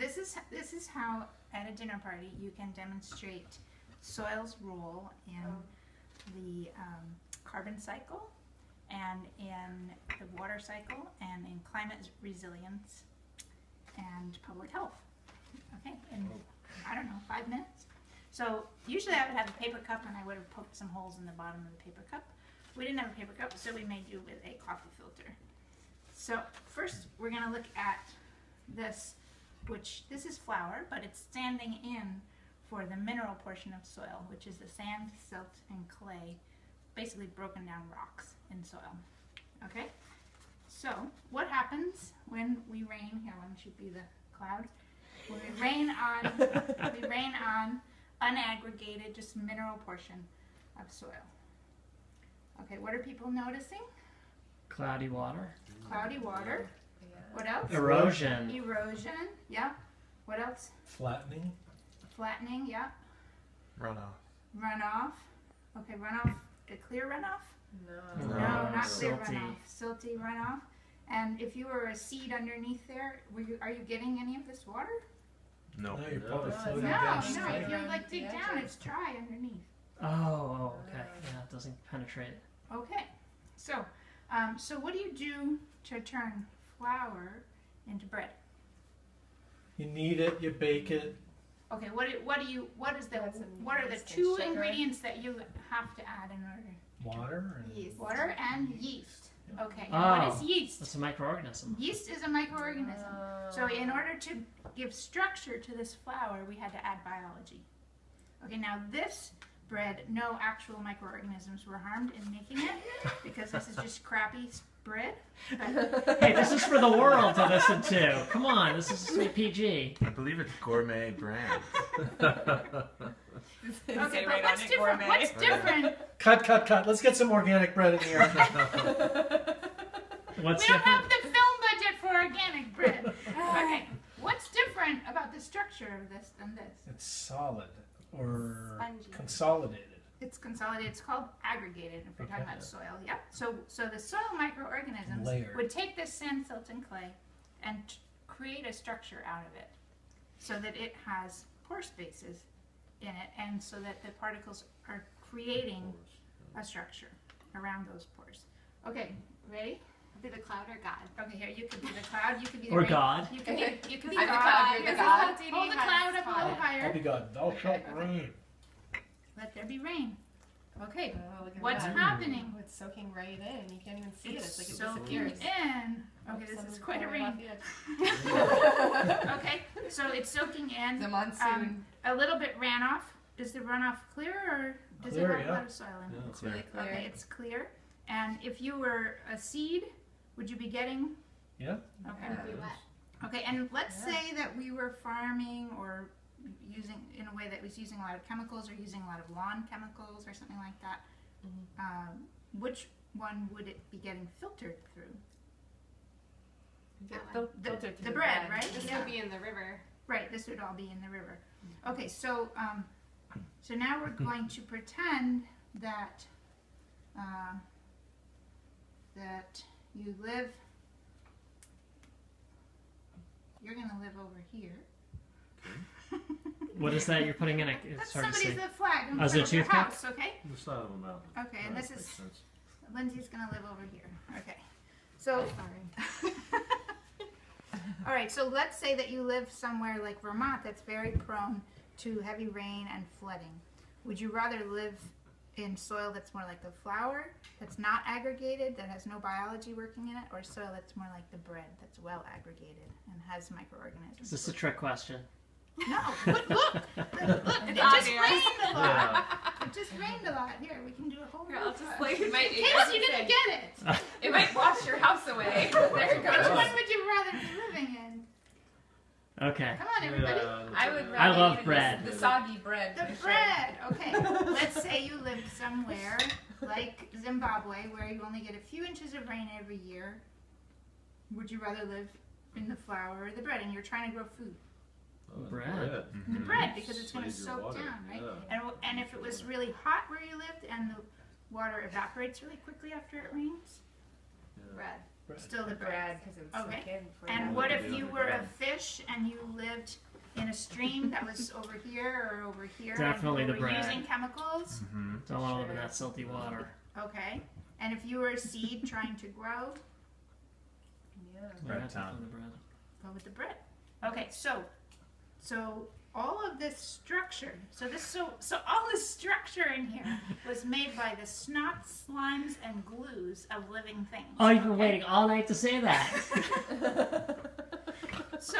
this is how at a dinner party you can demonstrate soil's role in the carbon cycle and in the water cycle and in climate resilience and public health. Okay, in, I don't know, 5 minutes. So usually I would have a paper cup and I would have poked some holes in the bottom of the paper cup. We didn't have a paper cup, so we made do with a coffee filter. So first we're going to look at this, which this is flour, but it's standing in for the mineral portion of soil, which is the sand, silt, and clay, basically broken down rocks in soil. Okay? So what happens when we rain? Here, why don't you be the cloud? When we rain on unaggregated, just mineral portion of soil. Okay, what are people noticing? Cloudy water. Cloudy water. Yeah. What else? Erosion. Erosion, yeah. What else? Flattening. Flattening, yeah. Runoff. Runoff. Okay, runoff. A clear runoff? No. No, not clear Silty. runoff. Silty runoff. And if you were a seed underneath there, are you getting any of this water? No. No, you're probably No, floating No, down no. straight. If you Around like dig the down, edges. it's dry underneath. Oh, okay. Yeah, it doesn't penetrate. Okay. So, so what do you do to turn flour into bread? You knead it, you bake it. Okay. What are the Yeast and two sugar. ingredients that you have to add in order? Water and Yeast. Water and yeast. Okay. And Oh. what is yeast? That's a microorganism. Yeast is a microorganism. So in order to give structure to this flour, we had to add biology. Okay, now this bread, no actual microorganisms were harmed in making it because this is just crappy bread. But, Hey, this is for the world to listen to. Come on, this is PG. I believe it's gourmet brand. okay, but what's different? What's different? cut. Let's get some organic bread in here. What's We don't different? have the film budget for organic bread. Okay, what's different about the structure of this than this? It's solid or Spongy. consolidated. It's consolidated. It's called aggregated if we're talking Okay. about soil. Yep. So the soil microorganisms Layered. would take this sand, silt, and clay and create a structure out of it, so that it has pore spaces in it, and so that the particles are creating a structure around those pores. Okay, ready? Be the cloud or God. Okay, here you could be the cloud. You could be the Or rain. God. You could be I'm the God. cloud, you're the This is God. how Didi Hold the cloud up a little I'll higher. be God. Thou shalt rain. Let there be rain. Okay. Oh, look at What's that. happening? Oh, it's soaking right in. You can't even see it. It's like it soaking disappears. in. Okay, Oops, this is someone's quite a falling rain. off the edge. Okay, so it's soaking in. The monsoon. A little bit ran off. Is the runoff clear or does Clear, it have a yeah. lot of soil in it? It's really clear. Okay, it's clear. And if you were a seed, would you be getting? Yeah. Okay. It'd be wet. Okay, and let's Yeah. say that we were farming or using in a way that was using a lot of chemicals or using a lot of lawn chemicals or something like that. Which one would it be getting filtered through? Filtered through The bread, right? This Yeah. would be in the river. Right, this would all be in the river. Okay, so so now we're going to pretend that that you live. You're gonna live over here. What is that you're putting in? It's That's hard to see. somebody's flag in Oh, is front it of your toothpick? house, okay? The side of a mountain. Okay, and this Makes is sense. Lindsay's gonna live over here. Okay, so Sorry. all right, so let's say that you live somewhere like Vermont that's very prone to heavy rain and flooding. Would you rather live in soil that's more like the flour, that's not aggregated, that has no biology working in it, or soil that's more like the bread, that's well aggregated and has microorganisms? Is this a trick question? No, look, it just rained a lot. It just rained a lot. Here, we can do a whole Here, I'll just montage. like In might case you didn't get it. It might wash your house away. There it Which goes. one would you rather be living in? Okay. Come on, everybody. I would I rather love eat bread. The soggy bread. The for sure. bread. Okay, let's say you live somewhere like Zimbabwe where you only get a few inches of rain every year. Would you rather live in the flour or the bread? And you're trying to grow food. Bread. The bread, because it's going to Save your soak water. down, right? Yeah. And if it was really hot where you lived and the water evaporates really quickly after it rains, Bread. Still the bread. Bread, because it would Okay. sink in before And you what Yeah. if you were a fish and you lived in a stream that was over here or over here? Definitely and the you were bread. using chemicals? Mm-hmm. Don't want to live in Sure. that salty water. Okay. And if you were a seed trying to grow, Yeah. Yeah, Bread town. definitely the bread. go with the bread. Okay, so all of this structure, so all this structure in here was made by the snot, slimes, and glues of living things. Oh, you've been okay? waiting all night to say that.